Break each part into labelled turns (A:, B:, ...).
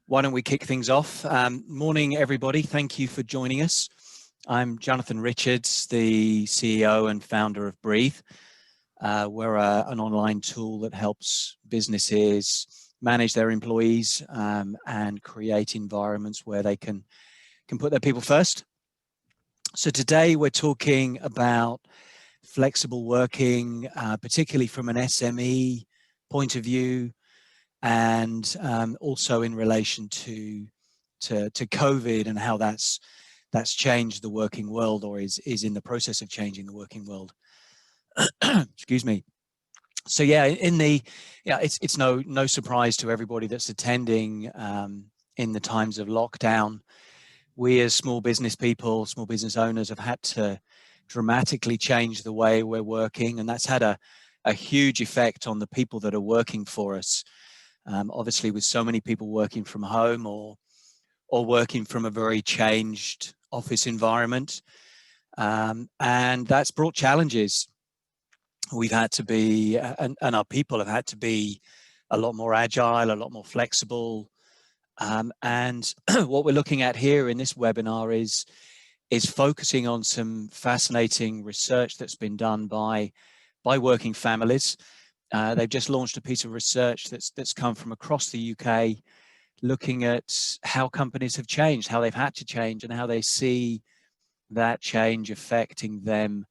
A: Why don't we kick things off? Morning, everybody. Thank you for joining us. I'm Jonathan Richards, the CEO and founder of Breathe. We're an online tool that helps businesses manage their employees and create environments where they can put their people first. So today we're talking about flexible working, particularly from an SME point of view, and also in relation to COVID and how that's changed the working world, or is in the process of changing the working world. Excuse me. So yeah, it's no surprise to everybody that's attending in the times of lockdown. We as small business people, small business owners, have had to dramatically change the way we're working, and that's had a huge effect on the people that are working for us. Obviously, with so many people working from home or working from a very changed office environment, and that's brought challenges. We've had to be, and our people have had to be, a lot more agile, a lot more flexible. And what we're looking at here in this webinar is focusing on some fascinating research that's been done by working families. They've just launched a piece of research that's come from across the UK, looking at how companies have changed, how they've had to change, and how they see that change affecting them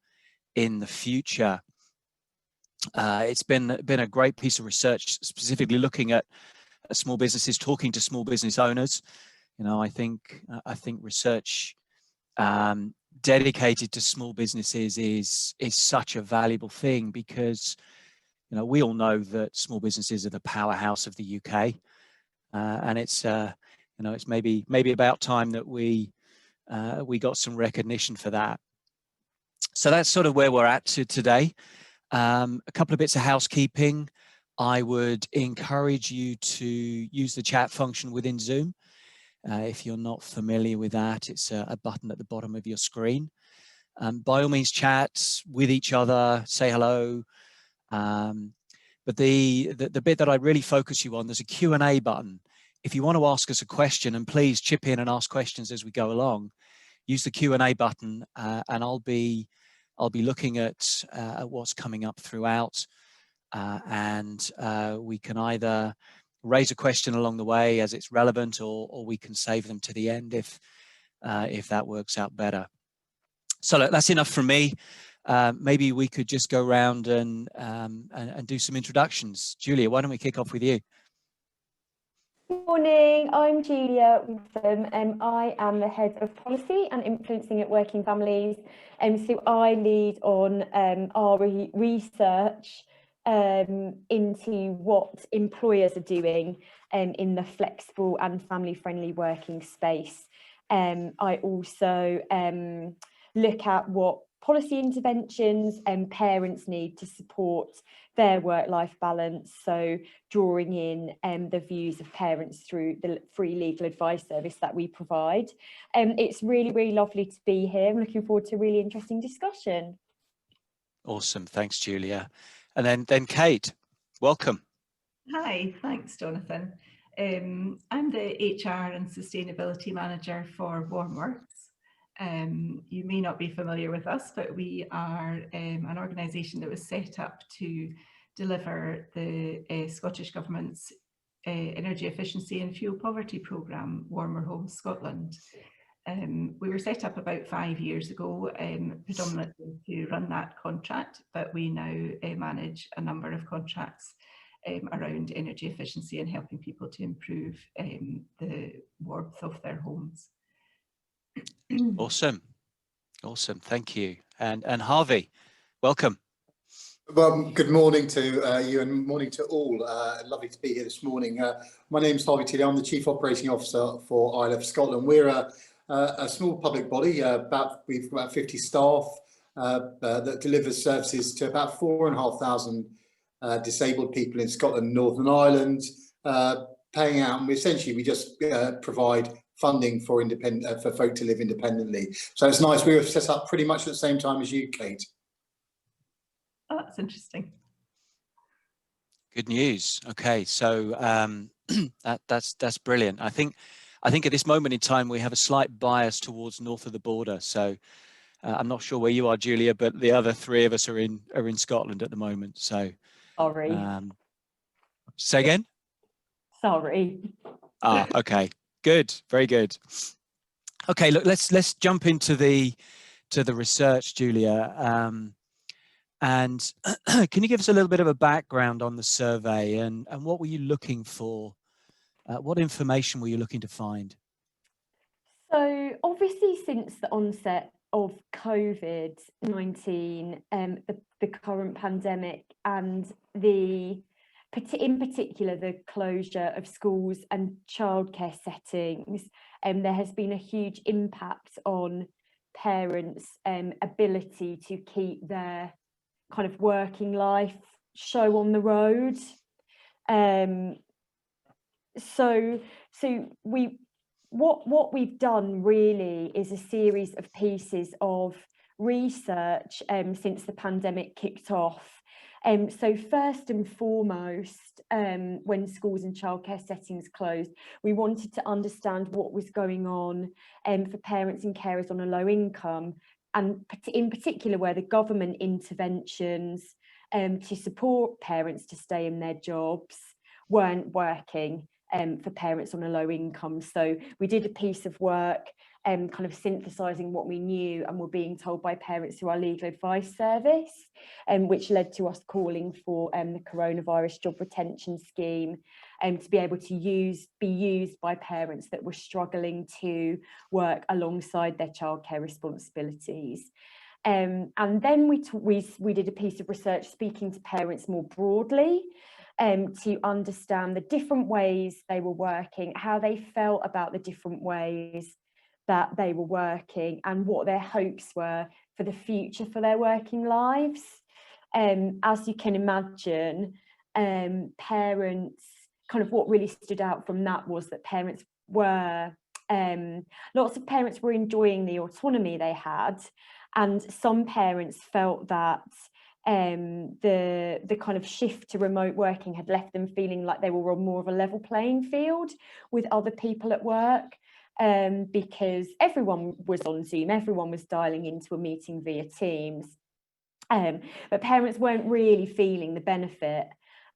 A: in the future. It's been a great piece of research, specifically looking at small businesses, talking to small business owners. You know, I think research dedicated to small businesses is such a valuable thing, because you know, we all know that small businesses are the powerhouse of the UK, and it's it's maybe about time that we got some recognition for that. So that's sort of where we're at today. A couple of bits of housekeeping. I would encourage you to use the chat function within Zoom. If you're not familiar with that, it's a button at the bottom of your screen. By all means, chat with each other, say hello. But the bit that I really focus you on, there's a Q&A button. If you want to ask us a question, and please chip in and ask questions as we go along, use the Q&A button, and I'll be looking at what's coming up throughout, and we can either raise a question along the way as it's relevant, or we can save them to the end if that works out better. So look, that's enough from me. Maybe we could just go around and do some introductions. Julia, why don't we kick off with you?
B: Good morning, I'm Julia Waltham, and I am the Head of Policy and Influencing at Working Families. So I lead on our research into what employers are doing in the flexible and family-friendly working space. I also look at what policy interventions parents need to support their work-life balance, so drawing in the views of parents through the free legal advice service that we provide. It's really, really lovely to be here. I'm looking forward to a really interesting discussion.
A: Awesome, thanks Julia. And then Kate, welcome.
C: Hi, thanks Jonathan. I'm the HR and Sustainability Manager for Warmworks. You may not be familiar with us, but we are an organisation that was set up to deliver the Scottish Government's Energy Efficiency and Fuel Poverty Programme, Warmer Homes Scotland. We were set up about 5 years ago, predominantly to run that contract, but we now manage a number of contracts around energy efficiency and helping people to improve the warmth of their homes.
A: Awesome, thank you. And Harvey, welcome.
D: Well, good morning to you, and morning to all. Lovely to be here this morning. My name is Harvey Tilley. I'm the Chief Operating Officer for ILF Scotland. We're a small public body. We've got about 50 staff that delivers services to about 4,500 disabled people in Scotland and Northern Ireland, paying out. And we just provide funding for folk to live independently. So it's nice. We were set up pretty much at the same time as you, Kate.
C: Oh, that's interesting.
A: Good news. Okay, so That's brilliant. I think at this moment in time we have a slight bias towards north of the border. So I'm not sure where you are, Julia, but the other three of us are in Scotland at the moment. So
B: Sorry.
A: Say again.
B: Sorry.
A: Ah, okay, good, very good. Okay, look, let's jump into the research, Julia. And can you give us a little bit of a background on the survey and what were you looking for? What information were you looking to find?
B: So obviously since the onset of COVID-19, the current pandemic and in particular the closure of schools and childcare settings, there has been a huge impact on parents' ability to keep their kind of working life show on the road. What we've done really is a series of pieces of research since the pandemic kicked off. So first and foremost, when schools and childcare settings closed, we wanted to understand what was going on for parents and carers on a low income, and in particular where the government interventions to support parents to stay in their jobs weren't working for parents on a low income. So we did a piece of work kind of synthesising what we knew and were being told by parents through our legal advice service, which led to us calling for the coronavirus job retention scheme to be able to be used by parents that were struggling to work alongside their childcare responsibilities. And then we did a piece of research speaking to parents more broadly to understand the different ways they were working, how they felt about the different ways that they were working, and what their hopes were for the future for their working lives. As you can imagine, parents, kind of what really stood out from that was that parents were, lots of parents were enjoying the autonomy they had, and some parents felt that the kind of shift to remote working had left them feeling like they were on more of a level playing field with other people at work, because everyone was on Zoom, everyone was dialing into a meeting via Teams, but parents weren't really feeling the benefit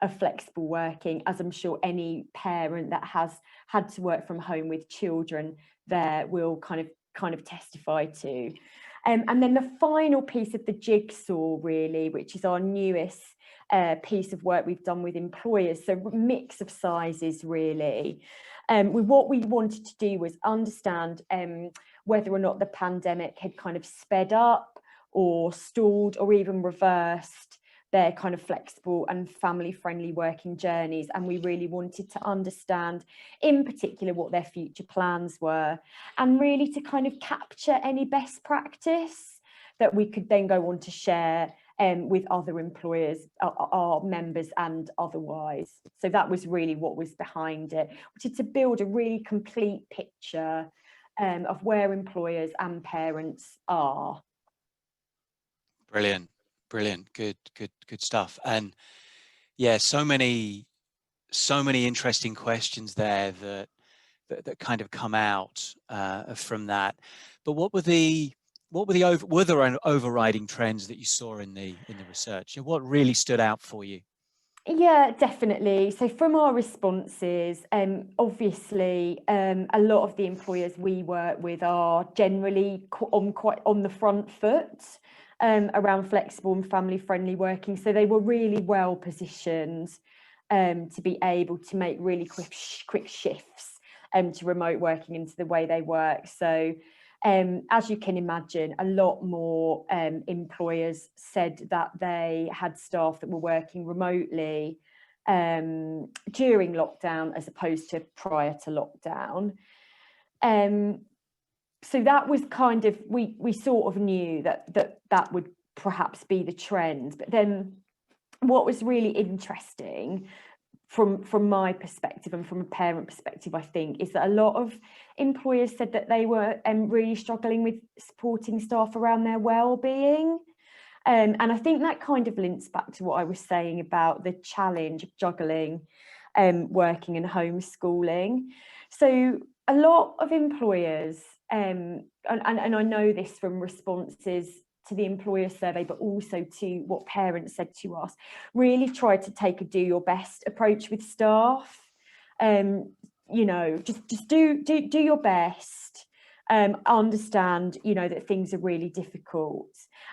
B: of flexible working, as I'm sure any parent that has had to work from home with children there will kind of testify to. And then the final piece of the jigsaw, really, which is our newest piece of work we've done with employers, so a mix of sizes, really. What we wanted to do was understand whether or not the pandemic had kind of sped up or stalled or even reversed their kind of flexible and family-friendly working journeys. And we really wanted to understand, in particular, what their future plans were, and really to kind of capture any best practice that we could then go on to share with other employers, our members and otherwise. So that was really what was behind it, which is to build a really complete picture of where employers and parents are.
A: Brilliant. Good stuff. And yeah, so many interesting questions there that kind of come out from that. But were there overriding trends that you saw in the research? What really stood out for you?
B: Yeah, definitely. So from our responses, obviously, a lot of the employers we work with are generally quite on the front foot around flexible and family-friendly working. So they were really well positioned to be able to make really quick shifts to remote working into the way they work. So as you can imagine, a lot more employers said that they had staff that were working remotely during lockdown as opposed to prior to lockdown. So that was kind of, we sort of knew that would perhaps be the trend. But then what was really interesting from my perspective and from a parent perspective, I think, is that a lot of employers said that they were really struggling with supporting staff around their well-being. And I think that kind of links back to what I was saying about the challenge of juggling working and homeschooling. So a lot of employers, and I know this from responses to the employer survey, but also to what parents said to us, really tried to take a do your best approach with staff. You know, just do your best. Understand, you know, that things are really difficult,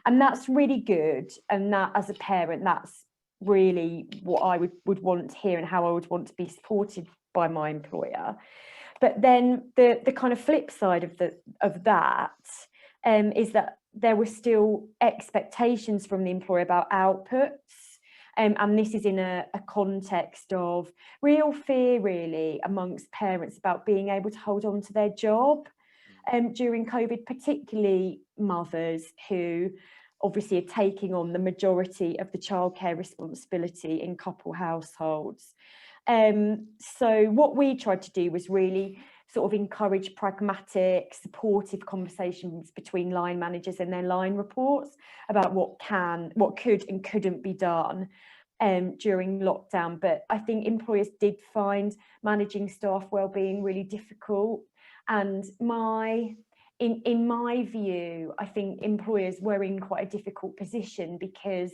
B: and that's really good. And that, as a parent, that's really what I would want to hear and how I would want to be supported by my employer. But then the kind of flip side of that is that there were still expectations from the employer about outputs. And this is in a context of real fear, really, amongst parents about being able to hold on to their job during COVID, particularly mothers who obviously are taking on the majority of the childcare responsibility in couple households. So what we tried to do was really sort of encourage pragmatic, supportive conversations between line managers and their line reports about what could and couldn't be done during lockdown. But I think employers did find managing staff wellbeing really difficult. And in my view, I think employers were in quite a difficult position because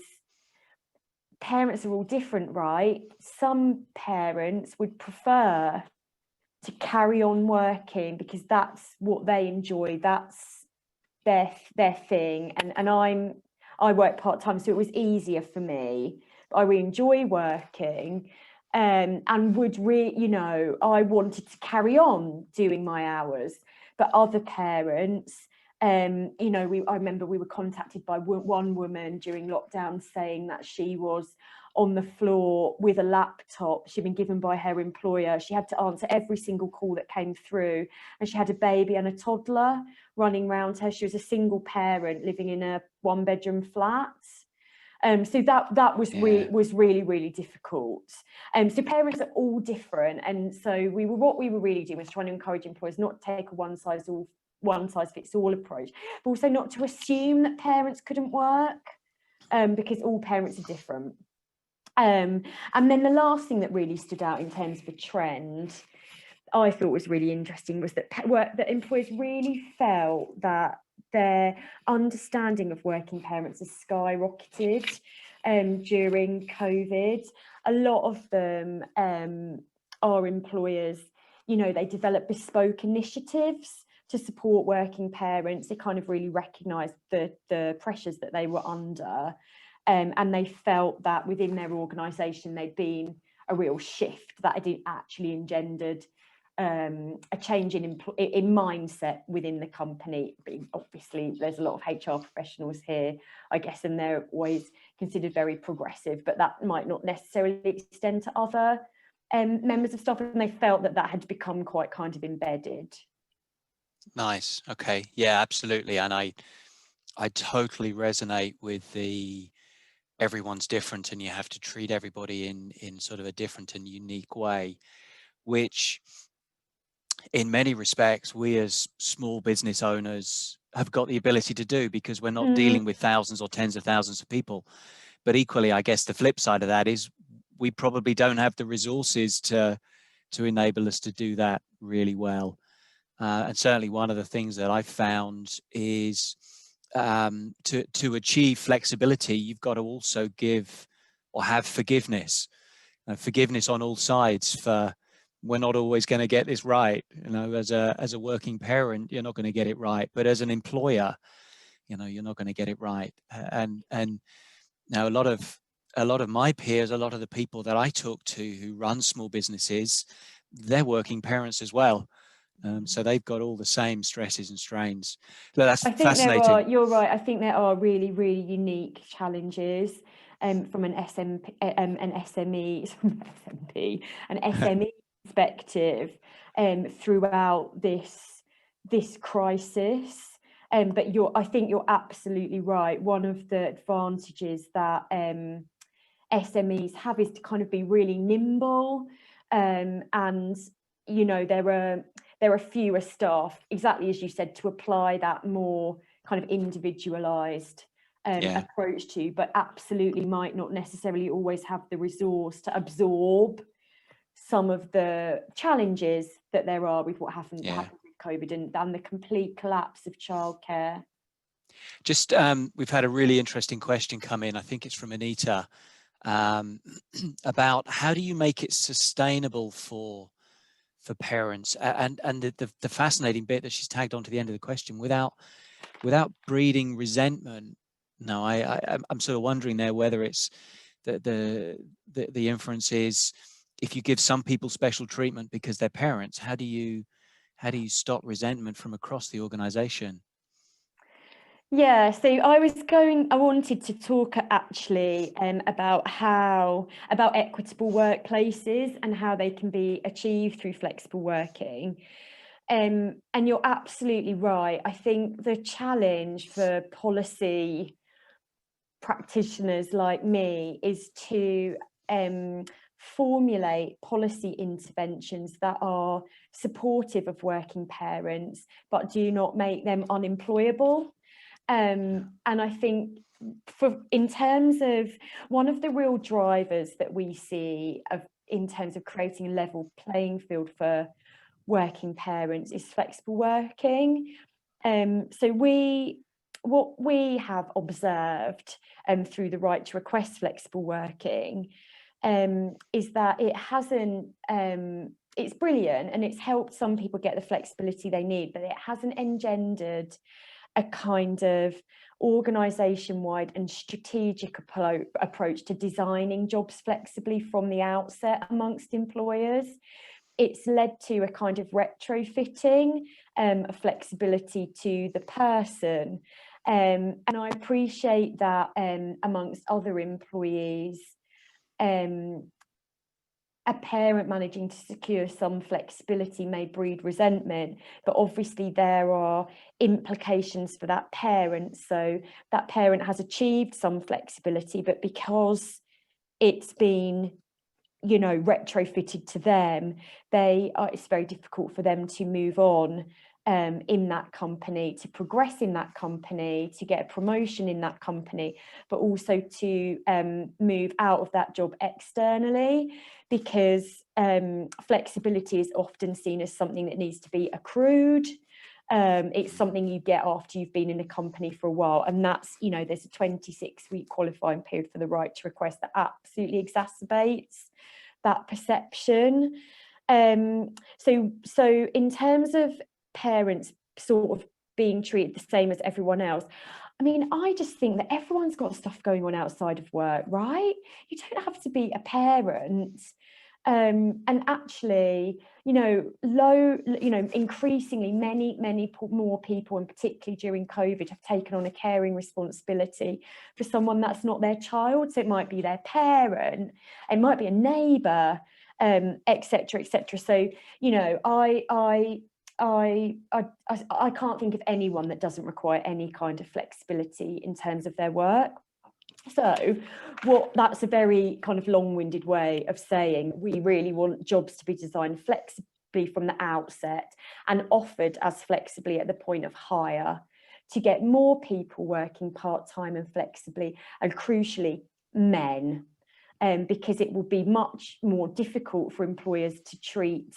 B: parents are all different, right? Some parents would prefer to carry on working because that's what they enjoy, that's their thing. And I work part-time, so it was easier for me. I really enjoy working, and would you know, I wanted to carry on doing my hours. But other parents, you know, I remember we were contacted by one woman during lockdown saying that she was on the floor with a laptop she'd been given by her employer. She had to answer every single call that came through, and she had a baby and a toddler running around her. She was a single parent living in a one-bedroom flat. So that was really difficult. So parents are all different, and so what we were really doing was trying to encourage employers not to take a one size fits all approach, but also not to assume that parents couldn't work, because all parents are different. And then the last thing that really stood out in terms of a trend I thought was really interesting was that employers really felt that their understanding of working parents has skyrocketed during COVID. A lot of them are employers, you know, they develop bespoke initiatives to support working parents. They kind of really recognised the pressures that they were under. And they felt that within their organisation there'd been a real shift that had actually engendered a change in mindset within the company. Obviously, there's a lot of HR professionals here, I guess, and they're always considered very progressive, but that might not necessarily extend to other members of staff, and they felt that had become quite kind of embedded. Nice.
A: Okay. Yeah, absolutely. And I totally resonate with everyone's different and you have to treat everybody in sort of a different and unique way, which in many respects we as small business owners have got the ability to do, because we're not dealing with thousands or tens of thousands of people. But equally, I guess the flip side of that is we probably don't have the resources to enable us to do that really well. And certainly one of the things that I've found is to achieve flexibility, you've got to also give or have forgiveness on all sides. For we're not always going to get this right, you know, as a working parent, you're not going to get it right, but as an employer, you know, you're not going to get it right. And now a lot of my peers, a lot of the people that I talk to who run small businesses, they're working parents as well. So they've got all the same stresses and strains. So that's fascinating. You're right. I think there are really, really unique challenges from an SME perspective throughout this crisis. But I think you're absolutely right. One of the advantages that SMEs have is to kind of be really nimble, and you know, there are fewer staff, exactly as you said, to apply that more kind of individualized approach to, but absolutely might not necessarily always have the resource to absorb
B: some of the challenges that there are with what happened with COVID and the complete collapse of childcare.
A: Just we've had a really interesting question come in. I think it's from Anita, about how do you make it sustainable for parents, and the fascinating bit that she's tagged on to the end of the question, without breeding resentment. No, I'm sort of wondering there whether it's the inference is, if you give some people special treatment because they're parents, how do you stop resentment from across the organization?
B: Yeah, so I wanted to talk actually about equitable workplaces and how they can be achieved through flexible working. And you're absolutely right. I think the challenge for policy practitioners like me is to formulate policy interventions that are supportive of working parents, but do not make them unemployable. And I think in terms of one of the real drivers that we see in terms of creating a level playing field for working parents is flexible working. So what we have observed through the right to request flexible working is that it hasn't, it's brilliant and it's helped some people get the flexibility they need, but it hasn't engendered a kind of organisation-wide and strategic approach to designing jobs flexibly from the outset amongst employers. It's led to a kind of retrofitting of flexibility to the person. And I appreciate that amongst other employees, a parent managing to secure some flexibility may breed resentment, but obviously there are implications for that parent. So that parent has achieved some flexibility, but because it's been, you know, retrofitted to them, it's very difficult for them to move on in that company, to progress in that company, to get a promotion in that company, but also to move out of that job externally, because flexibility is often seen as something that needs to be accrued. It's something you get after you've been in a company for a while, and that's, you know, there's a 26-week qualifying period for the right to request that absolutely exacerbates that perception. So in terms of parents sort of being treated the same as everyone else, I mean, I just think that everyone's got stuff going on outside of work, right? You don't have to be a parent. And actually, increasingly many more people, and particularly during COVID, have taken on a caring responsibility for someone that's not their child. So it might be their parent, it might be a neighbour, etc., etc. So, you know, I can't think of anyone that doesn't require any kind of flexibility in terms of their work. So that's a very kind of long-winded way of saying we really want jobs to be designed flexibly from the outset and offered as flexibly at the point of hire, to get more people working part-time and flexibly, and crucially men, because it will be much more difficult for employers to treat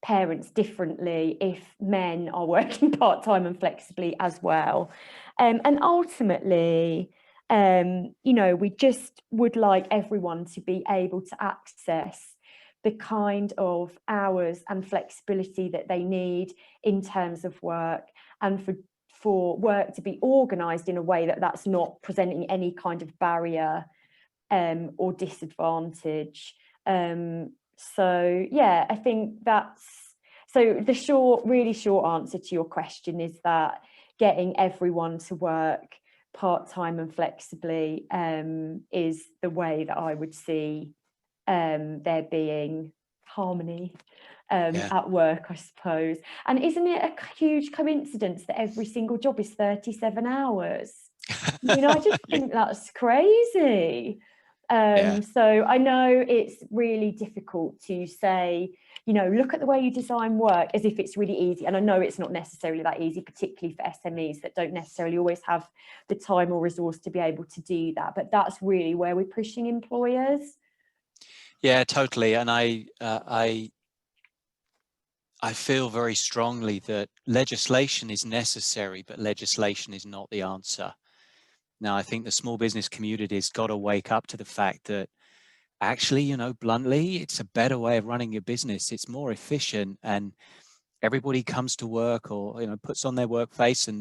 B: parents differently if men are working part-time and flexibly as well. And ultimately, we just would like everyone to be able to access the kind of hours and flexibility that they need in terms of work, and for work to be organised in a way that's not presenting any kind of barrier or disadvantage. So yeah, I think the really short answer to your question is that getting everyone to work part-time and flexibly is the way that I would see there being harmony at work, I suppose. And isn't it a huge coincidence that every single job is 37 hours? You know, I just think that's crazy. So I know it's really difficult to say, you know, look at the way you design work as if it's really easy. And I know it's not necessarily that easy, particularly for SMEs that don't necessarily always have the time or resource to be able to do that. But that's really where we're pushing employers.
A: Yeah, totally. And I feel very strongly that legislation is necessary, but legislation is not the answer. Now, I think the small business community has got to wake up to the fact that actually, you know, bluntly, it's a better way of running your business. It's more efficient, and everybody comes to work, or, you know, puts on their work face, and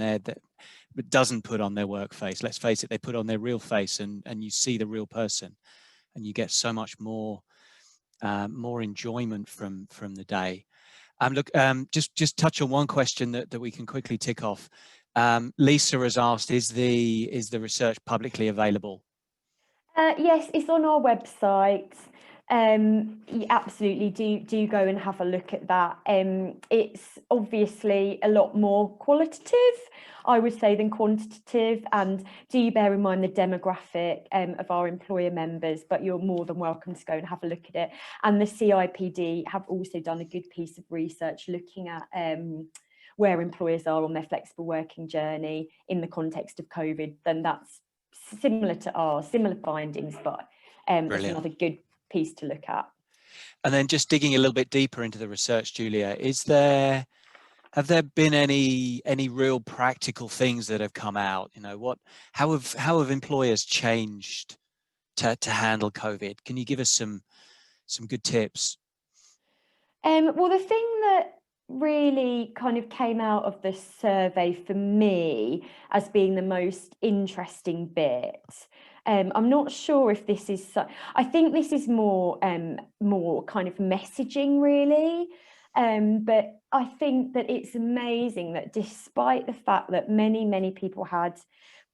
A: but doesn't put on their work face. Let's face it, they put on their real face, and you see the real person, and you get so much more enjoyment from the day. Look, just touch on one question that we can quickly tick off. Lisa has asked, is the research publicly available?
B: Yes, it's on our website. You absolutely do go and have a look at that. It's obviously a lot more qualitative, I would say, than quantitative, and do bear in mind the demographic of our employer members, but you're more than welcome to go and have a look at it. And the CIPD have also done a good piece of research looking at where employers are on their flexible working journey in the context of COVID. Then that's similar to ours, similar findings, but it's another good piece to look at.
A: And then just digging a little bit deeper into the research, Julia, have there been any real practical things that have come out? You know, how have employers changed to handle COVID? Can you give us some good tips?
B: Well, the thing that really kind of came out of the survey for me as being the most interesting bit, I'm not sure if this is I think this is more kind of messaging, really, but I think that it's amazing that despite the fact that many people had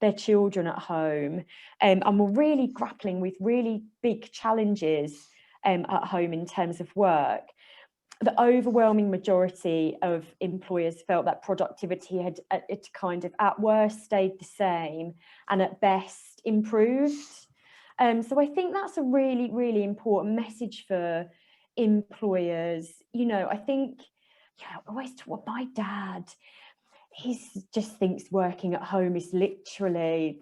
B: their children at home and were really grappling with really big challenges at home in terms of work, the overwhelming majority of employers felt that productivity had kind of at worst stayed the same and at best improved. So I think that's a really, really important message for employers. You know, I think, I always talk, my dad, he just thinks working at home is literally,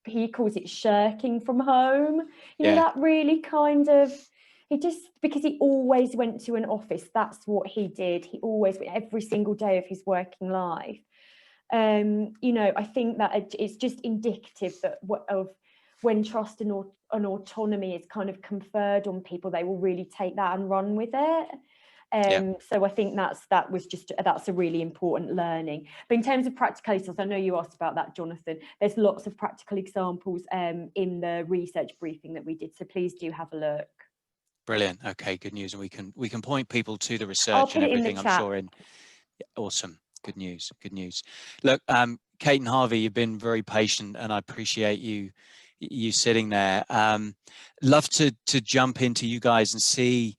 B: he calls it shirking from home. You know, that really kind of, because he always went to an office, that's what he did. He always went every single day of his working life. You know, I think that it's just indicative of when trust and autonomy is kind of conferred on people, they will really take that and run with it. So I think that's a really important learning. But in terms of practicalities, I know you asked about that, Jonathan. There's lots of practical examples in the research briefing that we did, so please do have a look.
A: Brilliant. Okay, good news. And we can point people to the research and everything, I'm sure. Awesome. Good news. Good news. Look, Kate and Harvey, you've been very patient, and I appreciate you sitting there. Love to jump into you guys and see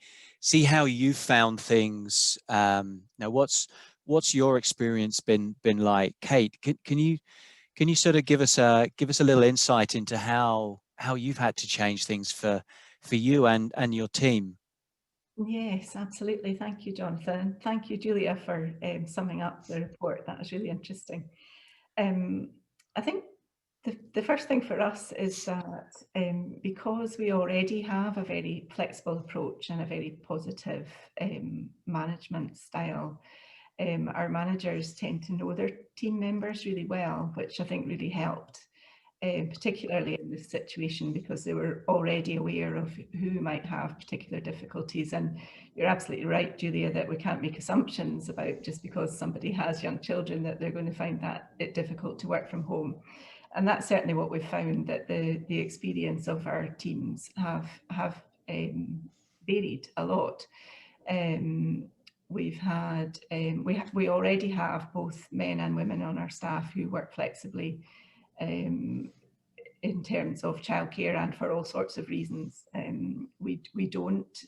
A: how you found things. Now, what's your experience been like? Kate, can you sort of give us a little insight into how you've had to change things for you and your team?
C: Yes, absolutely. Thank you, Jonathan. Thank you, Julia, for summing up the report. That was really interesting. I think the first thing for us is that because we already have a very flexible approach and a very positive management style, our managers tend to know their team members really well, which I think really helped. Particularly in this situation, because they were already aware of who might have particular difficulties. And you're absolutely right, Julia, that we can't make assumptions about just because somebody has young children that they're going to find that it difficult to work from home. And that's certainly what we've found, that the experience of our teams have varied a lot. We've had we already have both men and women on our staff who work flexibly in terms of childcare and for all sorts of reasons. We don't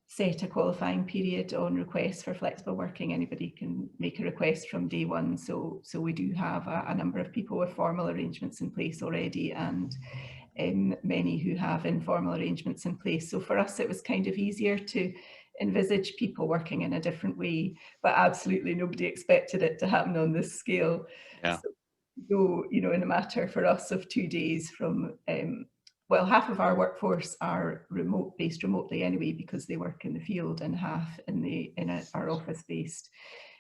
C: set a qualifying period on requests for flexible working. Anybody can make a request from day one. So we do have a number of people with formal arrangements in place already, and many who have informal arrangements in place. So for us, it was kind of easier to envisage people working in a different way, but absolutely nobody expected it to happen on this scale.
A: Yeah.
C: So, you know, in a matter for us of 2 days from well, half of our workforce are based remotely anyway, because they work in the field, and half are office based.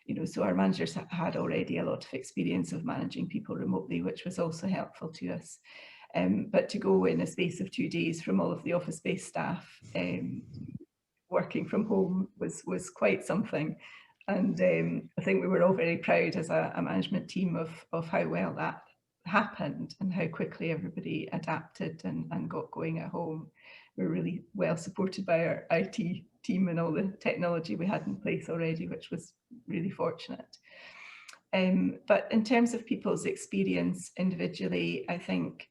C: You know, so our managers had already a lot of experience of managing people remotely, which was also helpful to us. But to go in a space of 2 days from all of the office based staff working from home was quite something. And I think we were all very proud as a management team of how well that happened and how quickly everybody adapted and got going at home. We were really well supported by our IT team and all the technology we had in place already, which was really fortunate. But in terms of people's experience individually, I think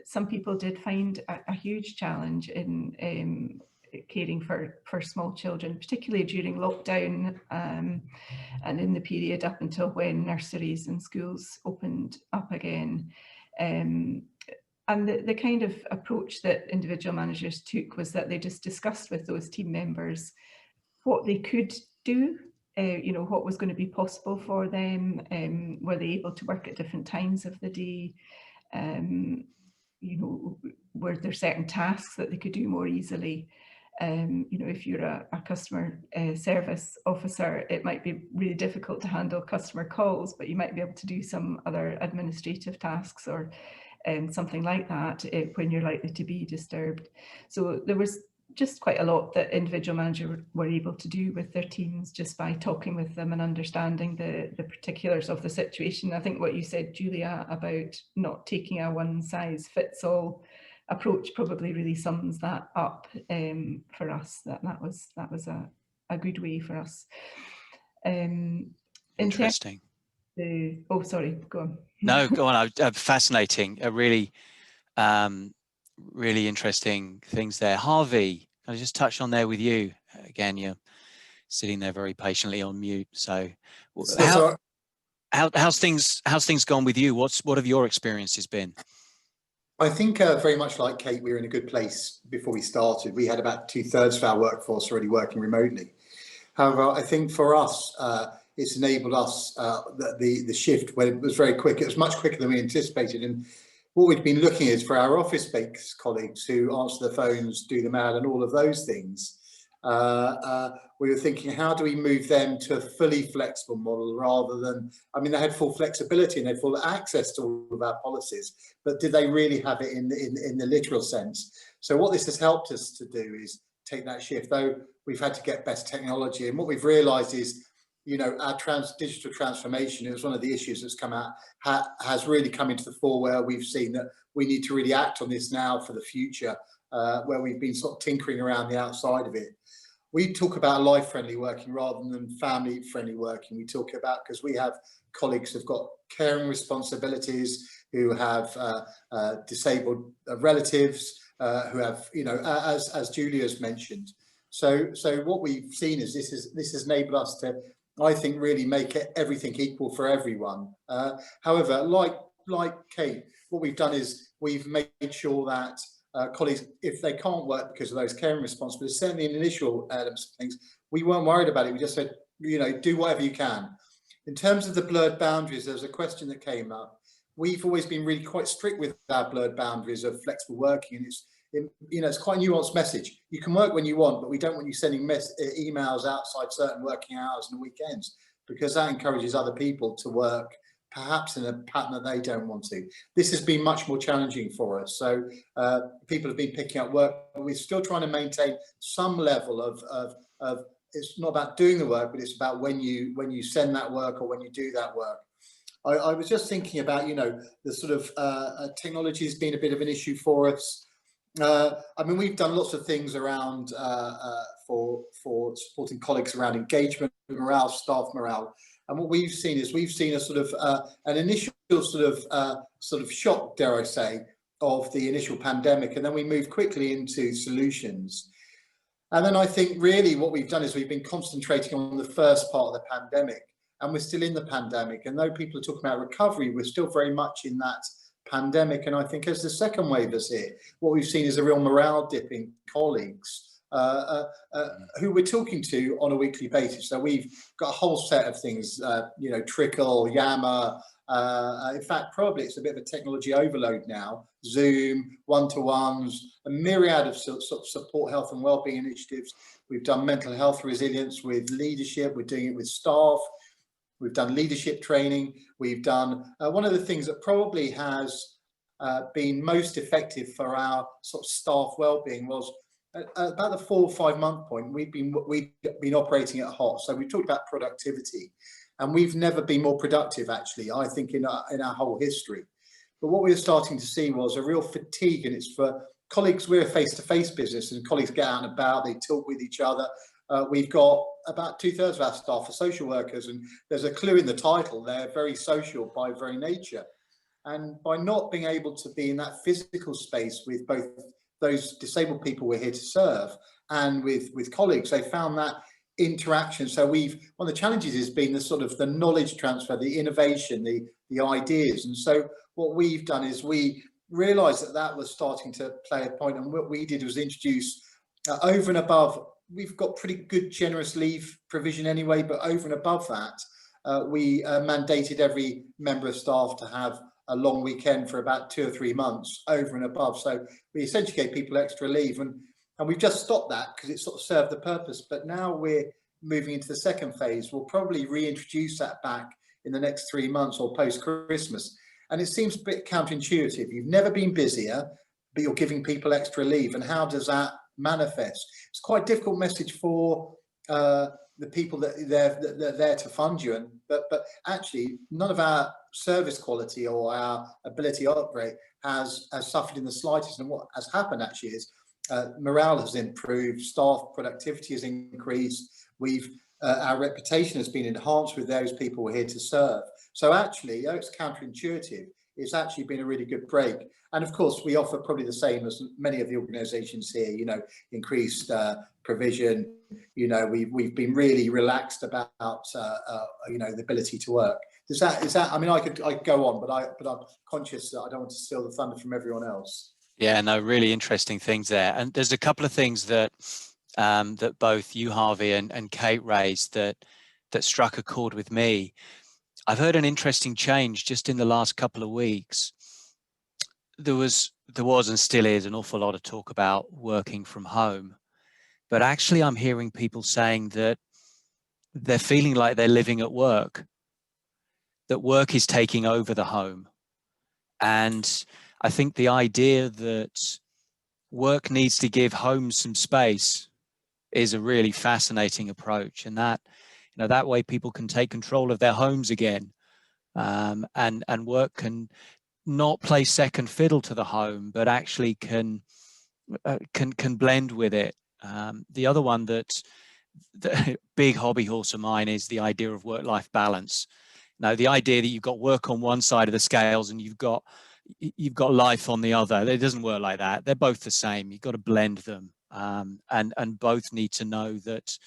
C: some people did find a huge challenge in caring for small children, particularly during lockdown and in the period up until when nurseries and schools opened up again. And the kind of approach that individual managers took was that they just discussed with those team members what they could do, you know, what was going to be possible for them, were they able to work at different times of the day, you know, were there certain tasks that they could do more easily. You know, if you're a customer service officer, it might be really difficult to handle customer calls, but you might be able to do some other administrative tasks or something like that when you're likely to be disturbed. So there was just quite a lot that individual managers were able to do with their teams just by talking with them and understanding the particulars of the situation. I think what you said, Julia, about not taking a one-size-fits-all approach probably really sums that up for us. That was a good way for us.
A: Interesting.
C: Oh, sorry, go on.
A: No, go on. Fascinating. Really interesting things there. Harvey, can I just touch on there with you? Again, you're sitting there very patiently on mute. So how's things gone with you? What have your experiences been?
D: I think very much like Kate, we were in a good place before we started. We had about 2/3 of our workforce already working remotely. However, I think for us, it's enabled us the shift where it was very quick. It was much quicker than we anticipated. And what we've been looking is for our office-based colleagues who answer the phones, do the mail and all of those things. We were thinking, how do we move them to a fully flexible model rather than, I mean, they had full flexibility and they had full access to all of our policies, but did they really have it in the literal sense? So what this has helped us to do is take that shift, though we've had to get better technology. And what we've realized is, you know, our digital transformation, it was one of the issues that's come out, has really come into the fore, where we've seen that we need to really act on this now for the future, where we've been sort of tinkering around the outside of it. We talk about life-friendly working rather than family-friendly working. We talk about, because we have colleagues who've got caring responsibilities, who have disabled relatives, who have, you know, as Julia's mentioned. So what we've seen is this has enabled us to, I think, really make everything equal for everyone. However, like Kate, what we've done is we've made sure that colleagues, if they can't work because of those caring responsibilities, certainly in initial elements of things, we weren't worried about it. We just said, you know, do whatever you can. In terms of the blurred boundaries, there was a question that came up. We've always been really quite strict with our blurred boundaries of flexible working, and it's quite a nuanced message. You can work when you want, but we don't want you sending emails outside certain working hours and weekends, because that encourages other people to work perhaps in a pattern that they don't want to. This has been much more challenging for us. So people have been picking up work, but we're still trying to maintain some level of it's not about doing the work, but it's about when you send that work or when you do that work. I was just thinking about, you know, the sort of technology has been a bit of an issue for us. I mean, we've done lots of things around for supporting colleagues around engagement, morale, staff morale. And what we've seen is a sort of an initial sort of shock, dare I say, of the initial pandemic, and then we moved quickly into solutions. And then I think really what we've done is we've been concentrating on the first part of the pandemic, and we're still in the pandemic. And though people are talking about recovery, we're still very much in that pandemic. And I think as the second wave is here, what we've seen is a real morale dip in colleagues who we're talking to on a weekly basis. So we've got a whole set of things, you know, Trickle, Yammer, In fact, probably it's a bit of a technology overload now. Zoom, one-to-ones, a myriad of sort of support health and wellbeing initiatives. We've done mental health resilience with leadership. We're doing it with staff. We've done leadership training. We've done one of the things that probably has been most effective for our sort of staff wellbeing was about the 4 or 5 month point. We've been operating at HOT. So we talked about productivity, and we've never been more productive, actually, I think, in our whole history. But what we were starting to see was a real fatigue, and it's for colleagues. We're a face-to-face business, and colleagues get out and about, they talk with each other. We've got about 2/3 of our staff are social workers, and there's a clue in the title. They're very social by very nature. And by not being able to be in that physical space with both those disabled people we're here to serve and with colleagues, they found that interaction. So one of the challenges has been the sort of the knowledge transfer, the innovation, the ideas. And so what we've done is we realized that was starting to play a point. And what we did was introduce over and above, we've got pretty good generous leave provision anyway, but over and above that, we mandated every member of staff to have a long weekend for about 2 or 3 months over and above. So we essentially gave people extra leave, and we've just stopped that because it sort of served the purpose. But now we're moving into the second phase. We'll probably reintroduce that back in the next 3 months or post-Christmas. And it seems a bit counterintuitive. You've never been busier, but you're giving people extra leave. And how does that manifest? It's quite a difficult message for the people that are there to fund you. But actually, none of our service quality or our ability to operate has suffered in the slightest. And what has happened actually is morale has improved, staff productivity has increased. Our reputation has been enhanced with those people we're here to serve. So actually, though it's counterintuitive, it's actually been a really good break. And of course, we offer probably the same as many of the organisations here. Increased provision. We've been really relaxed about the ability to work. Is that? I mean, I could go on, but I'm conscious that I don't want to steal the thunder from everyone else.
A: Yeah, no, really interesting things there. And there's a couple of things that that both you, Harvey, and Kate raised that struck a chord with me. I've heard an interesting change just in the last couple of weeks. There was and still is an awful lot of talk about working from home, but actually I'm hearing people saying that they're feeling like they're living at work, that work is taking over the home. And I think the idea that work needs to give home some space is a really fascinating approach, and that that way people can take control of their homes again, and work can not play second fiddle to the home, but actually can blend with it. The other one that the big hobby horse of mine is the idea of work-life balance. Now, the idea that you've got work on one side of the scales and you've got life on the other, it doesn't work like that. They're both the same. You've got to blend them, and both need to know that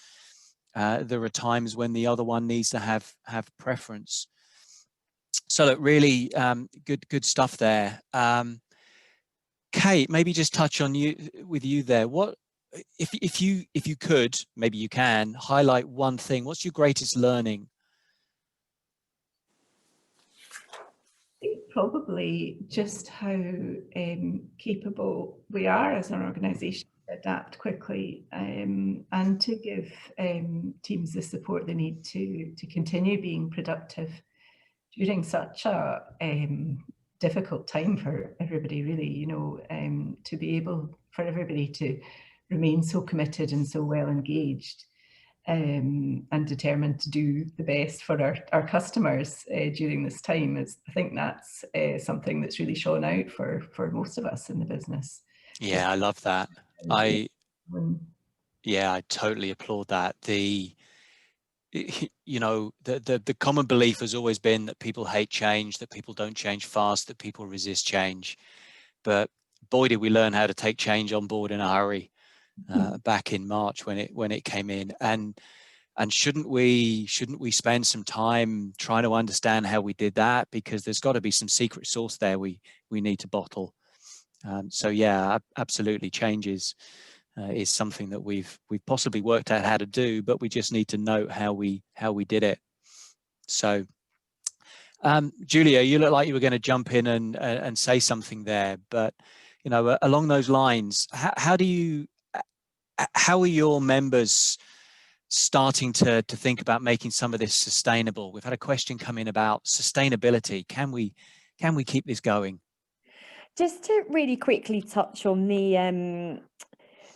A: there are times when the other one needs to have preference. So look, really good stuff there. Kate, maybe just touch on you there. What if you could, maybe you can highlight one thing. What's your greatest learning?
C: I think probably just how capable we are as an organisation to adapt quickly, and to give teams the support they need to continue being productive during such a difficult time for everybody, really. To be able for everybody to remain so committed and so well engaged, and determined to do the best for our customers during this time. I think that's something that's really shone out for most of us in the business.
A: Yeah, I love that. I totally applaud that. The common belief has always been that people hate change, that people don't change fast, that people resist change. But boy, did we learn how to take change on board in a hurry back in March when it came in. And shouldn't we spend some time trying to understand how we did that? Because there's got to be some secret sauce there we need to bottle. So yeah, absolutely, change is something that we've possibly worked out how to do, but we just need to know how we did it. So Julia, you look like you were going to jump in and say something there, but you know, along those lines, how are your members starting to think about making some of this sustainable? We've had a question come in about sustainability. Can we keep this going?
B: Just to really quickly touch on the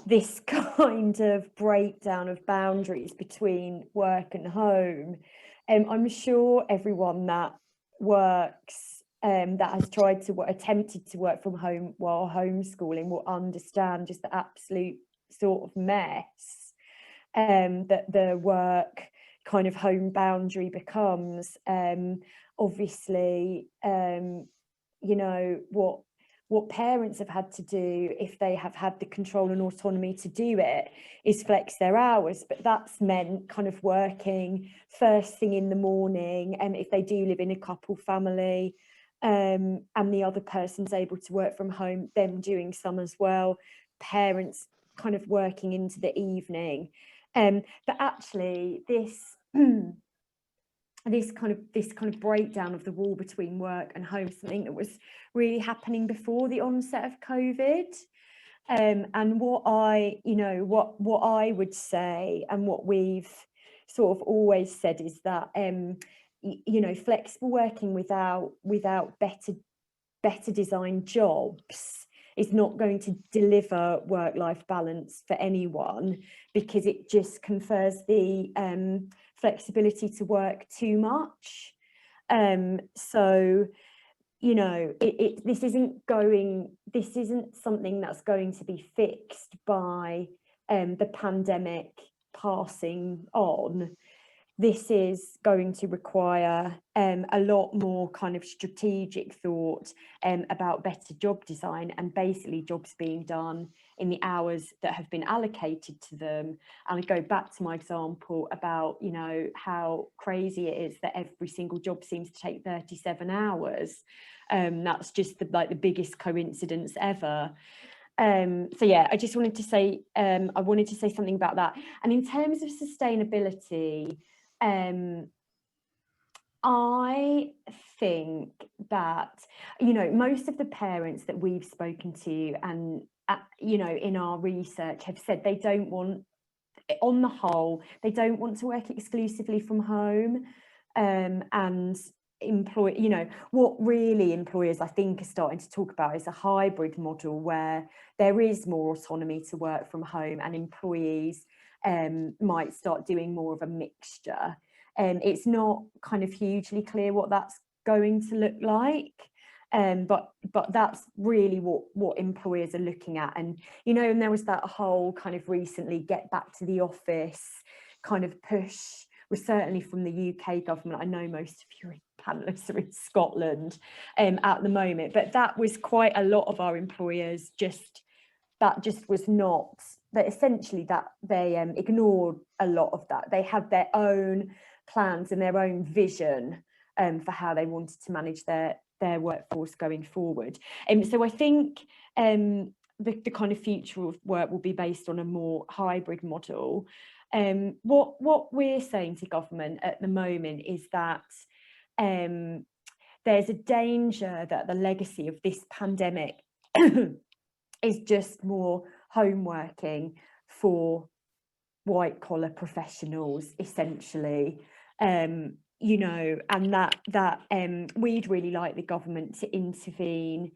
B: this kind of breakdown of boundaries between work and home. I'm sure everyone that works, that has attempted to work from home while homeschooling will understand just the absolute sort of mess that the work kind of home boundary becomes. Obviously, you know, what parents have had to do, if they have had the control and autonomy to do it, is flex their hours, but that's meant kind of working first thing in the morning, and if they do live in a couple family, and the other person's able to work from home, them doing some as well, parents kind of working into the evening. But actually this this kind of breakdown of the wall between work and home, something that was really happening before the onset of COVID. And what I would say, and what we've sort of always said, is that you know, flexible working without better designed jobs is not going to deliver work-life balance for anyone, because it just confers the flexibility to work too much. So, you know, this isn't something that's going to be fixed by the pandemic passing on. This is going to require a lot more kind of strategic thought about better job design, and basically jobs being done in the hours that have been allocated to them. And I go back to my example about, you know, how crazy it is that every single job seems to take 37 hours. That's just the biggest coincidence ever. So yeah, I just wanted to say, something about that. And in terms of sustainability, I think that, you know, most of the parents that we've spoken to, and you know, in our research, have said they don't want, on the whole, they don't want to work exclusively from home. And you know, what really employers, I think, are starting to talk about is a hybrid model where there is more autonomy to work from home, and employees might start doing more of a mixture. It's not kind of hugely clear what that's going to look like, but that's really what employers are looking at. And you know, and there was that whole kind of recently get back to the office kind of push, was certainly from the UK government. I know most of your panelists are in Scotland at the moment, but that was quite a lot of our employers was not, that essentially that they ignored a lot of that. They had their own plans and their own vision for how they wanted to manage their workforce going forward. So I think the kind of future of work will be based on a more hybrid model. What we're saying to government at the moment is that there's a danger that the legacy of this pandemic is just more home working for white collar professionals, essentially. You know, and that we'd really like the government to intervene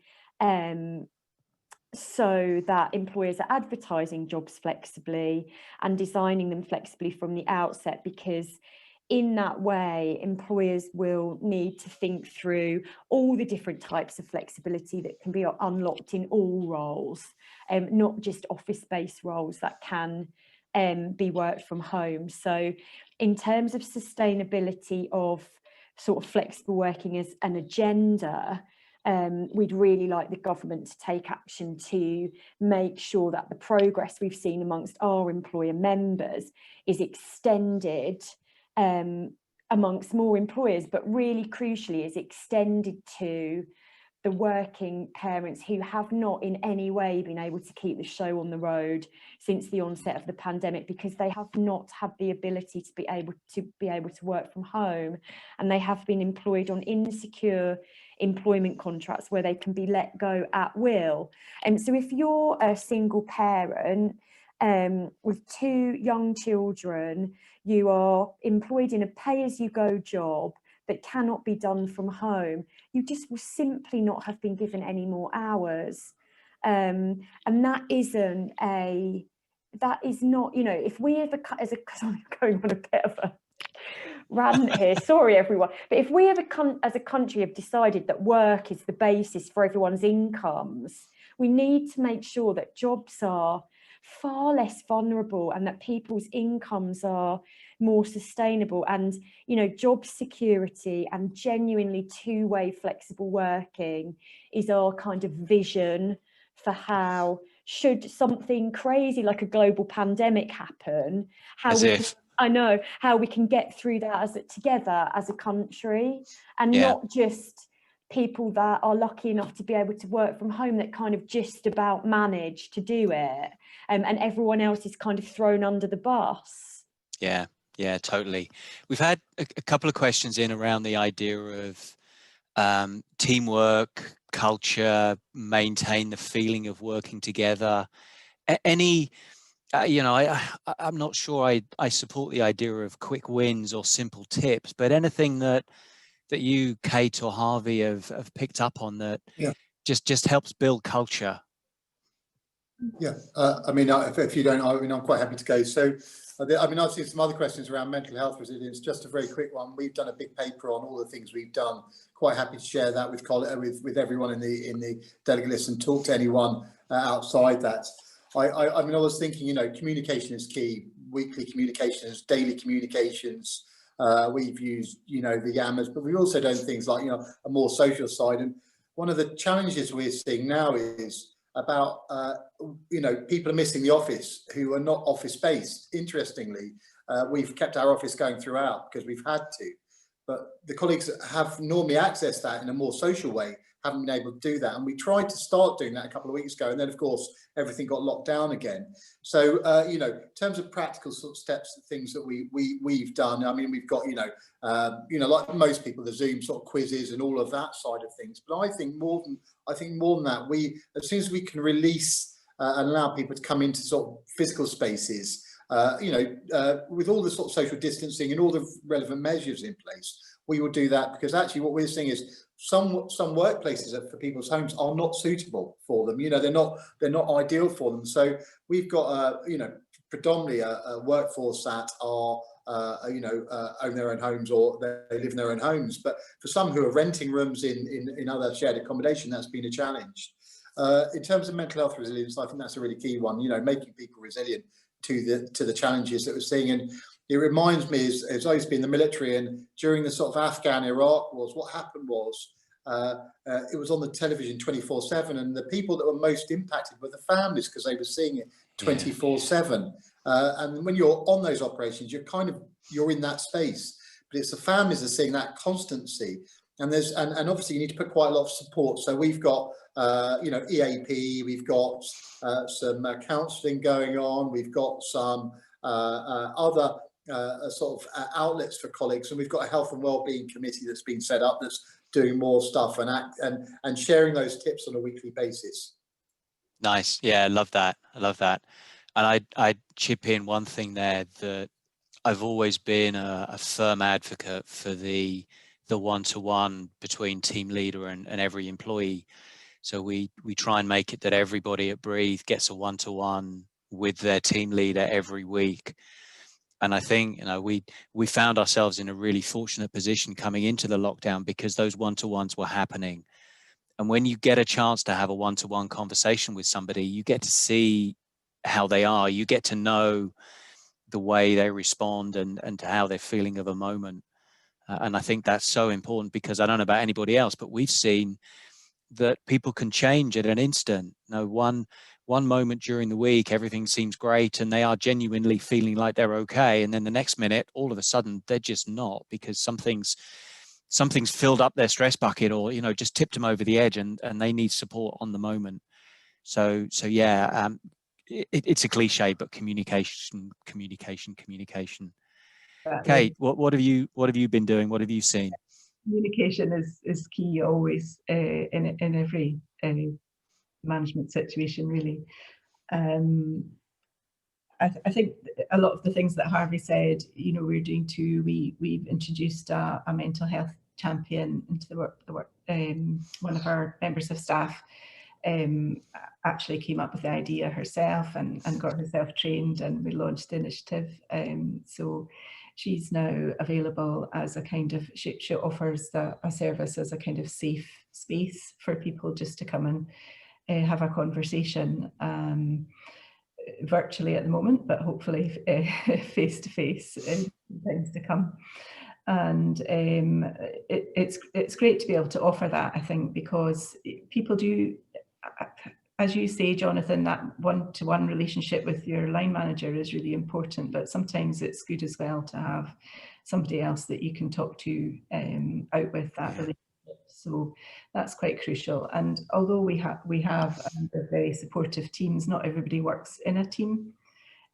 B: so that employers are advertising jobs flexibly and designing them flexibly from the outset, because in that way employers will need to think through all the different types of flexibility that can be unlocked in all roles, not just office-based roles that can be worked from home. So in terms of sustainability of sort of flexible working as an agenda, we'd really like the government to take action to make sure that the progress we've seen amongst our employer members is extended amongst more employers, but really crucially is extended to the working parents who have not in any way been able to keep the show on the road since the onset of the pandemic, because they have not had the ability to be able to work from home, and they have been employed on insecure employment contracts where they can be let go at will. And so if you're a single parent with 2 young children, you are employed in a pay-as-you-go job that cannot be done from home, you just will simply not have been given any more hours. And that is not, you know, if we ever, I'm going on a bit of a rant here, sorry everyone, but if we ever as a country have decided that work is the basis for everyone's incomes, we need to make sure that jobs are far less vulnerable and that people's incomes are more sustainable. And, you know, job security and genuinely two-way flexible working is our kind of vision for how, should something crazy like a global pandemic happen, how we can get through that together as a country, and not just people that are lucky enough to be able to work from home that kind of just about manage to do it, and everyone else is kind of thrown under the bus.
A: Yeah, totally. We've had a couple of questions in around the idea of teamwork, culture, maintain the feeling of working together. Any, you know, I'm not sure I support the idea of quick wins or simple tips, but anything that you, Kate or Harvey, have picked up on that just helps build culture.
D: Yeah, I mean, if you don't, I mean, I'm quite happy to go. So, I mean, I've seen some other questions around mental health resilience. Just a very quick one. We've done a big paper on all the things we've done. Quite happy to share that with everyone in the delegate list and talk to anyone outside that. I mean, I was thinking, you know, communication is key. Weekly communications, daily communications. We've used, you know, the yammers, but we've also done things like, you know, a more social side. And one of the challenges we're seeing now is about, you know, people are missing the office who are not office based. Interestingly, we've kept our office going throughout because we've had to, but the colleagues that have normally accessed that in a more social way haven't been able to do that. And we tried to start doing that a couple of weeks ago, and then of course everything got locked down again. So you know, in terms of practical sort of steps, things that we've done, I mean, we've got, you know, like most people, the Zoom sort of quizzes and all of that side of things. But I think more than that, as soon as we can release and allow people to come into sort of physical spaces, you know, with all the sort of social distancing and all the relevant measures in place, we will do that, because actually what we're seeing is some workplaces for people's homes are not suitable for them. You know, they're not ideal for them. So we've got you know, predominantly a workforce that are you know, own their own homes, or they live in their own homes. But for some who are renting rooms in other shared accommodation, that's been a challenge. In terms of mental health resilience, I think that's a really key one. You know, making people resilient to the challenges that we're seeing. And it reminds me, as I used to be in the military, and during the sort of Afghan-Iraq wars, what happened was it was on the television 24/7, and the people that were most impacted were the families, because they were seeing it 24/7. And when you're on those operations, you're in that space, but it's the families that are seeing that constancy. And and obviously you need to put quite a lot of support. So we've got you know, EAP, we've got some counselling going on, we've got some other sort of outlets for colleagues, and we've got a health and wellbeing committee that's been set up that's doing more stuff and sharing those tips on a weekly basis.
A: Nice. Yeah, I love that. And I'd chip in one thing there, that I've always been a firm advocate for the one-to-one between team leader and every employee. So we try and make it that everybody at Breathe gets a one-to-one with their team leader every week. And I think, you know, we found ourselves in a really fortunate position coming into the lockdown, because those one-to-ones were happening. And when you get a chance to have a one-to-one conversation with somebody, you get to see how they are. You get to know the way they respond and to how they're feeling of a moment. And I think that's so important, because I don't know about anybody else, but we've seen that people can change at an instant. You know, one moment during the week, everything seems great and they are genuinely feeling like they're okay. And then the next minute, all of a sudden, they're just not, because something's something's filled up their stress bucket, or just tipped them over the edge, and they need support on the moment. So yeah, it's a cliche, but communication. Kate, what have you been doing? What have you seen?
C: Communication is key always, in every management situation, really. I think a lot of the things that Harvey said, we're doing too. We've introduced a mental health champion into the work. One of our members of staff actually came up with the idea herself and got herself trained, and we launched the initiative. So she's now available as a kind of, she offers a service as a kind of safe space for people just to come and have a conversation, virtually at the moment, but hopefully face to face in times to come. And it's great to be able to offer that, I think, because people do, as you say, Jonathan, that one-to-one relationship with your line manager is really important, but sometimes it's good as well to have somebody else that you can talk to out with that relationship. So that's quite crucial. And although we have very supportive teams, not everybody works in a team.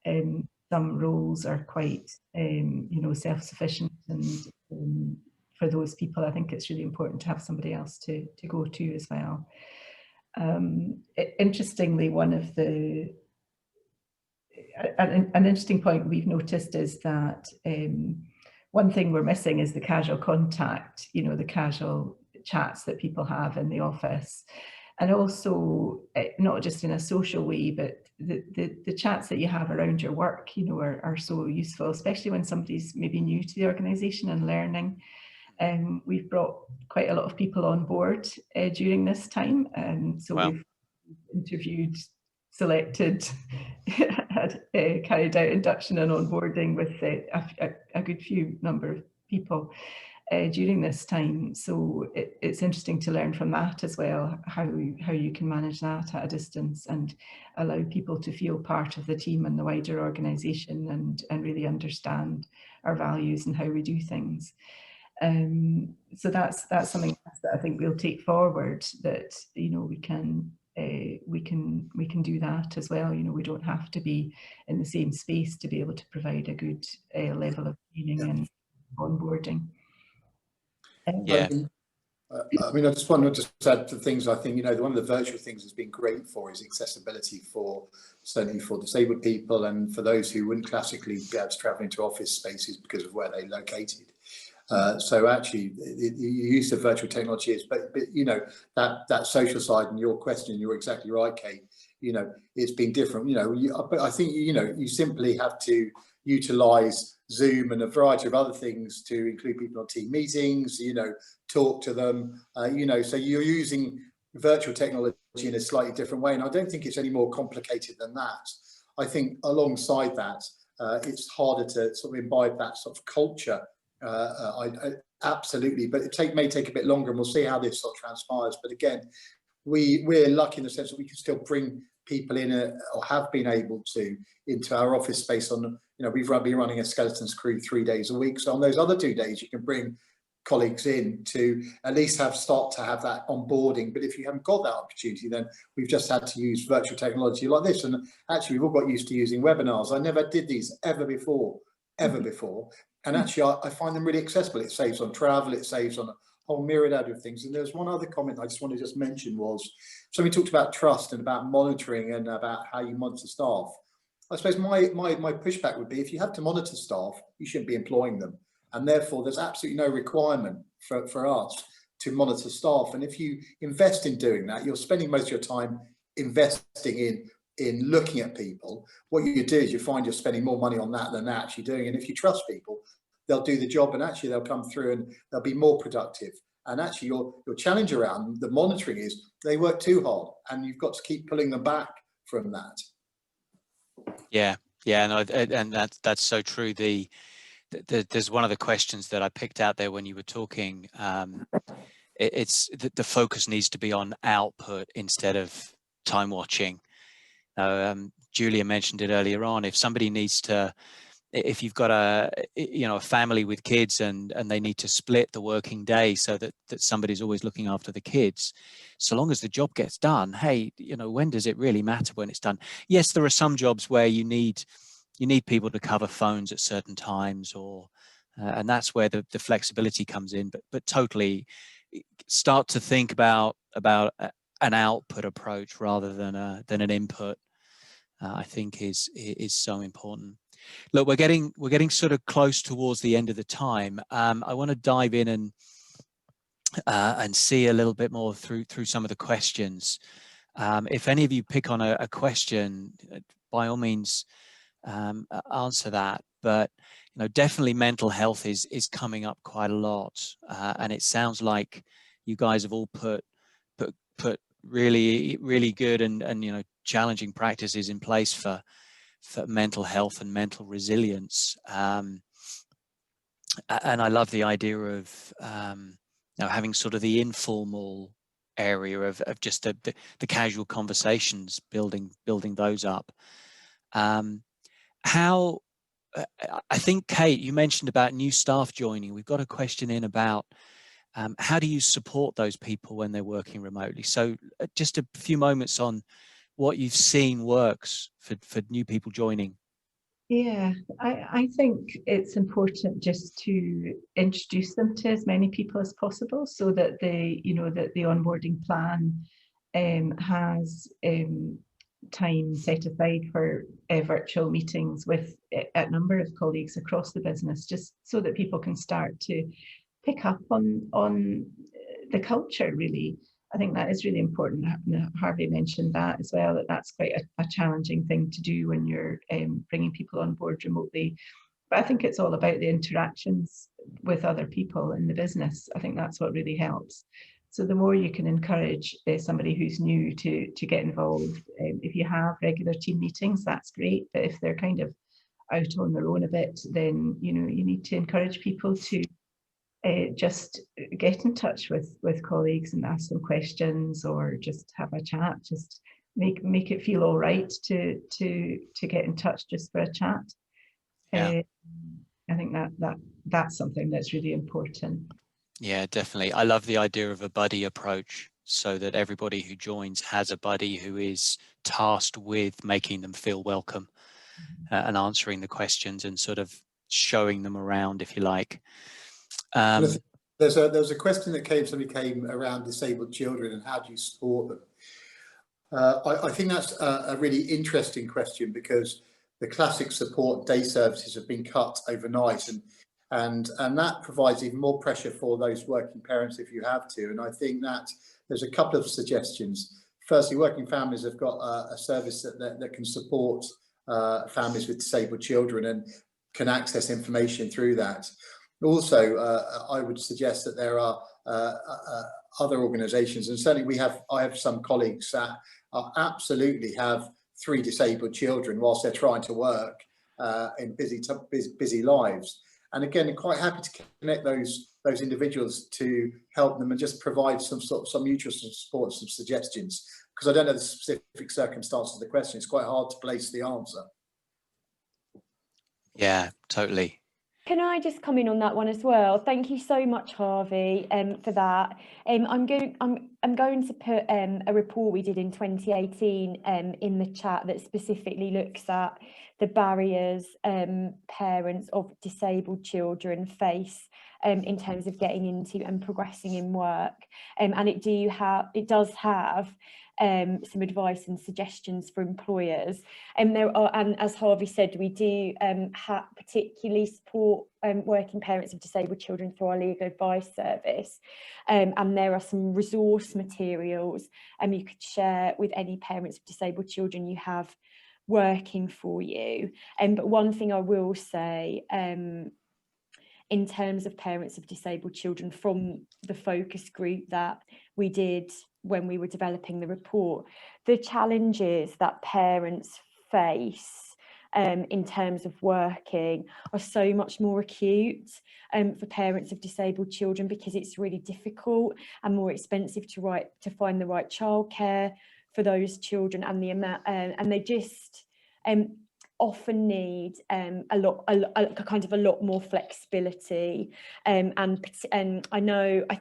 C: Some roles are quite, self-sufficient, and for those people, I think it's really important to have somebody else to go to as well. Interestingly, an interesting point we've noticed is that one thing we're missing is the casual contact, the casual chats that people have in the office, and also not just in a social way, but the chats that you have around your work, are so useful, especially when somebody's maybe new to the organisation and learning. We've brought quite a lot of people on board during this time, so wow. We've interviewed, selected, carried out induction and onboarding with a good few number of people during this time. So it's interesting to learn from that as well, how you can manage that at a distance and allow people to feel part of the team and the wider organisation, and really understand our values and how we do things. So that's something that I think we'll take forward, that we can do that as well. We don't have to be in the same space to be able to provide a good level of training and onboarding.
A: Yeah.
D: I mean, I just want to just add to things. I think, one of the virtual things has been great for is accessibility certainly for disabled people, and for those who wouldn't classically be able to travel into office spaces because of where they're located. So actually, the use of virtual technology is, but that social side, and your question, you're exactly right, Kate. It's been different. But I think you simply have to utilise Zoom and a variety of other things to include people on team meetings. Talk to them. So you're using virtual technology in a slightly different way, and I don't think it's any more complicated than that. I think alongside that, it's harder to sort of imbibe that sort of culture. Absolutely, but it may take a bit longer, and we'll see how this sort of transpires. But again, we're lucky in the sense that we can still bring people in, or have been able to, into our office space. We've been running a skeletons crew 3 days a week, so on those other 2 days you can bring colleagues in to at least start to have that onboarding. But if you haven't got that opportunity, then we've just had to use virtual technology like this. And actually, we've all got used to using webinars. I never did these ever before. And actually, I find them really accessible. It saves on travel, it saves on a whole myriad of things. And there's one other comment I just want to mention was, so we talked about trust and about monitoring and about how you monitor staff. I suppose my pushback would be, if you have to monitor staff, you shouldn't be employing them. And therefore, there's absolutely no requirement for us to monitor staff. And if you invest in doing that, you're spending most of your time investing in looking at people. What you do is you find you're spending more money on that than they're actually doing. And if you trust people, they'll do the job, and actually they'll come through and they'll be more productive. And actually your challenge around the monitoring is they work too hard, and you've got to keep pulling them back from that.
A: Yeah, no, and that's so true. There's one of the questions that I picked out there when you were talking. It's the focus needs to be on output instead of time watching. Julia mentioned it earlier on. If somebody needs to if you've got a family with kids and they need to split the working day so that somebody's always looking after the kids, so long as the job gets done, hey, when does it really matter when it's done? Yes, there are some jobs where you need people to cover phones at certain times, or and that's where the flexibility comes in. But totally start to think about an output approach rather than an input. I think is so important. Look, we're getting sort of close towards the end of the time. I want to dive in and see a little bit more through some of the questions. If any of you pick on a question, by all means, answer that. But definitely mental health is coming up quite a lot, and it sounds like you guys have all put really good and challenging practices in place for mental health and mental resilience. And I love the idea of having sort of the informal area of just the casual conversations, building those up. How I think, Kate, you mentioned about new staff joining. We've got a question in about how do you support those people when they're working remotely? So just a few moments on what you've seen works for new people joining.
C: Yeah, I think it's important just to introduce them to as many people as possible, so that the onboarding plan has time set aside for virtual meetings with a number of colleagues across the business, just so that people can start to pick up on the culture, really. I think that is really important. Harvey mentioned that as well, that's quite a challenging thing to do when you're bringing people on board remotely. But I think it's all about the interactions with other people in the business. I think that's what really helps. So the more you can encourage somebody who's new to get involved, if you have regular team meetings, that's great. But if they're kind of out on their own a bit, then you need to encourage people to just get in touch with colleagues and ask them questions, or just have a chat. Just make it feel all right to get in touch just for a chat.
A: Yeah.
C: I think that's something that's really important.
A: Yeah, definitely. I love the idea of a buddy approach, so that everybody who joins has a buddy who is tasked with making them feel welcome and answering the questions and sort of showing them around, if you like.
D: There's a question that somebody came around disabled children and how do you support them. I think that's a really interesting question, because the classic support day services have been cut overnight, and that provides even more pressure for those working parents if you have to. And I think that there's a couple of suggestions. Firstly, working families have got a service that can support families with disabled children and can access information through that. Also, I would suggest that there are other organisations, and certainly I have some colleagues that absolutely have 3 disabled children whilst they're trying to work in busy lives. And again, I'm quite happy to connect those individuals to help them and just provide some mutual support, some suggestions, because I don't know the specific circumstances of the question. It's quite hard to place the answer.
A: Yeah, totally.
B: Can I just come in on that one as well? Thank you so much, Harvey, for that. I'm going to put a report we did in 2018 in the chat that specifically looks at the barriers parents of disabled children face in terms of getting into and progressing in work. And it does have some advice and suggestions for employers. And as Harvey said, we do particularly support working parents of disabled children through our legal advice service. And there are some resource materials you could share with any parents of disabled children you have working for you. But one thing I will say, in terms of parents of disabled children, from the focus group that we did when we were developing the report, the challenges that parents face in terms of working are so much more acute for parents of disabled children, because it's really difficult and more expensive to find the right childcare for those children, and the amount and they just often need a lot more flexibility, and I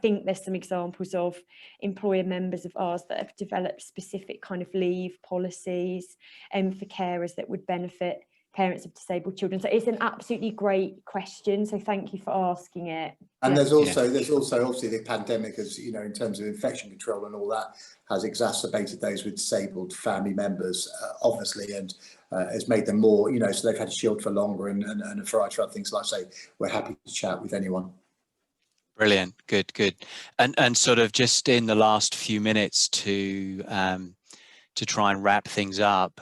B: think there's some examples of employer members of ours that have developed specific kind of leave policies for carers that would benefit parents of disabled children. So it's an absolutely great question, so thank you for asking it.
D: And there's also obviously the pandemic, as you know, in terms of infection control and all that, has exacerbated those with disabled family members, obviously, and has made them more, you know, so they've had to shield for longer and a variety of other things. Like I say, we're happy to chat with anyone.
A: Brilliant, good. And sort of just in the last few minutes to try and wrap things up,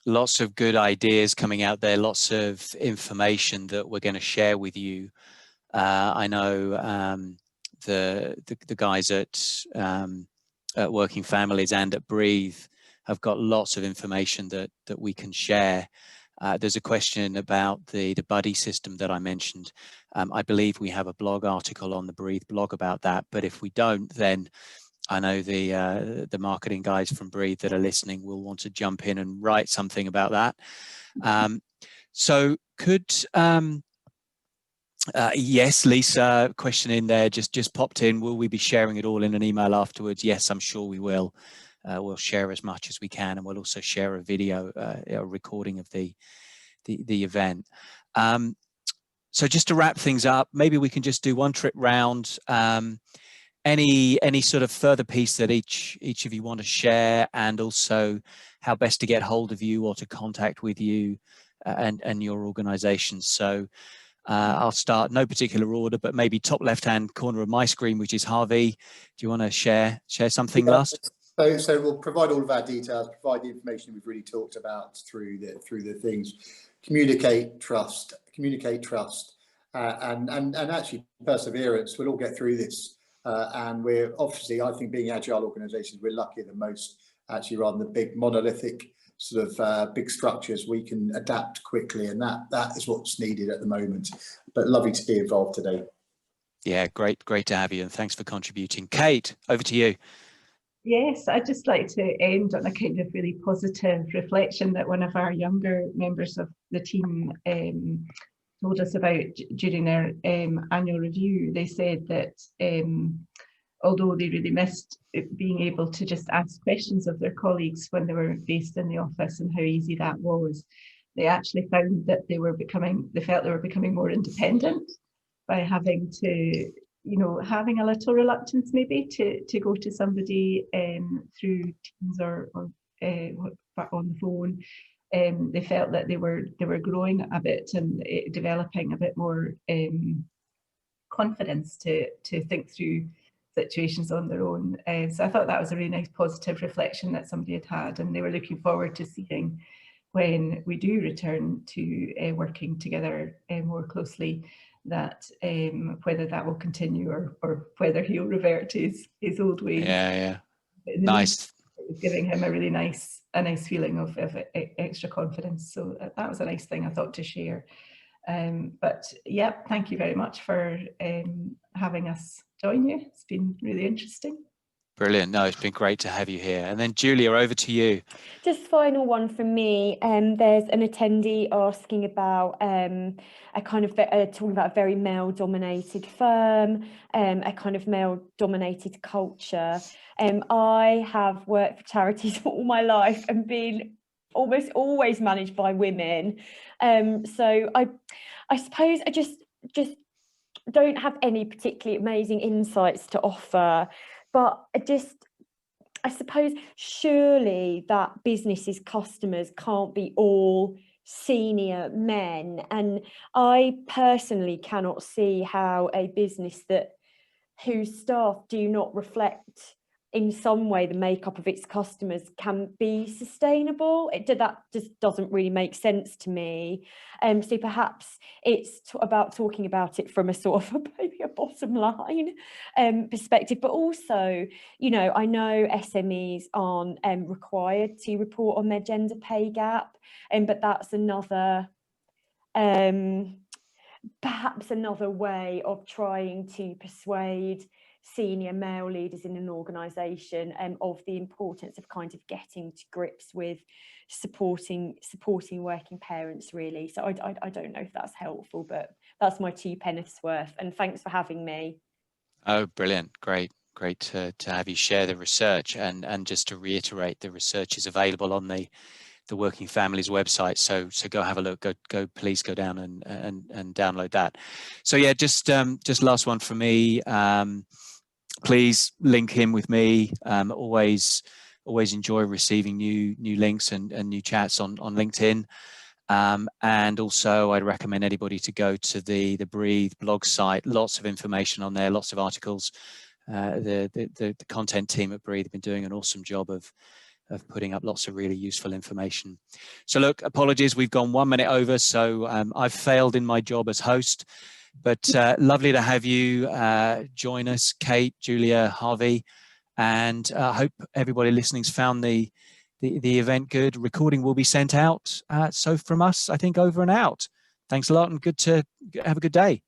A: lots of good ideas coming out there, lots of information that we're going to share with you. I know the guys at Working Families and at Breathe have got lots of information that we can share. There's a question about the buddy system that I mentioned. I believe we have a blog article on the Breathe blog about that, but if we don't, then I know the marketing guys from Breathe that are listening will want to jump in and write something about that. So could, yes, Lisa, question in there just popped in. Will we be sharing it all in an email afterwards? Yes, I'm sure we will. We'll share as much as we can, and we'll also share a video, a recording of the event. So just to wrap things up, maybe we can just do one trip round. Any sort of further piece that each of you want to share, and also how best to get hold of you or to contact with you and your organizations. So I'll start, no particular order, but maybe top left-hand corner of my screen, which is Harvey. Do you want to share something last?
D: So we'll provide all of our details, provide the information we've really talked about through the things. Communicate, trust, and actually perseverance. We'll all get through this. And we're obviously, I think, being agile organisations, we're luckier than most, actually, rather than the big monolithic sort of big structures. We can adapt quickly, and that is what's needed at the moment. But lovely to be involved today.
A: Yeah, great to have you, and thanks for contributing. Kate, over to you.
C: Yes, I'd just like to end on a kind of really positive reflection that one of our younger members of the team told us about during their annual review. They said that although they really missed being able to just ask questions of their colleagues when they were based in the office and how easy that was, they actually found that they felt they were becoming more independent by having to, you know, having a little reluctance maybe to go to somebody through Teams or on the phone. They felt that they were growing a bit and developing a bit more confidence to think through situations on their own. So I thought that was a really nice positive reflection that somebody had, and they were looking forward to seeing when we do return to working together more closely, that whether that will continue or whether he'll revert to his old ways.
A: Yeah. Nice.
C: It was giving him a really nice feeling of extra confidence. So that was a nice thing I thought to share. But yeah, thank you very much for having us join you. It's been really interesting.
A: Brilliant. No, it's been great to have you here. And then Julia, over to you.
B: Just final one from me. There's an attendee asking about a kind of talking about a very male-dominated firm, a kind of male-dominated culture. I have worked for charities for all my life and been almost always managed by women. So I suppose I just don't have any particularly amazing insights to offer, but I suppose surely that business's customers can't be all senior men, and I personally cannot see how a business whose staff do not reflect in some way the makeup of its customers can be sustainable. That just doesn't really make sense to me. So perhaps it's about talking about it from a sort of maybe a bottom line perspective, but also, you know, I know SMEs aren't required to report on their gender pay gap, but that's another perhaps another way of trying to persuade senior male leaders in an organisation of the importance of kind of getting to grips with supporting working parents, really. So I don't know if that's helpful, but that's my 2 pence worth, and thanks for having me.
A: Oh, brilliant. Great to have you share the research, and just to reiterate, the research is available on the Working Families website, so go have a look, please go down and download that. So yeah, just last one for me, please link in with me. Always enjoy receiving new links and new chats on LinkedIn. And also I'd recommend anybody to go to the Breathe blog site. Lots of information on there, lots of articles. The content team at Breathe have been doing an awesome job of putting up lots of really useful information. So look, apologies, we've gone 1 minute over, so I've failed in my job as host, but lovely to have you join us, Kate, Julia, Harvey, and I hope everybody listening's found the event good. Recording will be sent out. So from us, I think, over and out. Thanks a lot, and good to have a good day.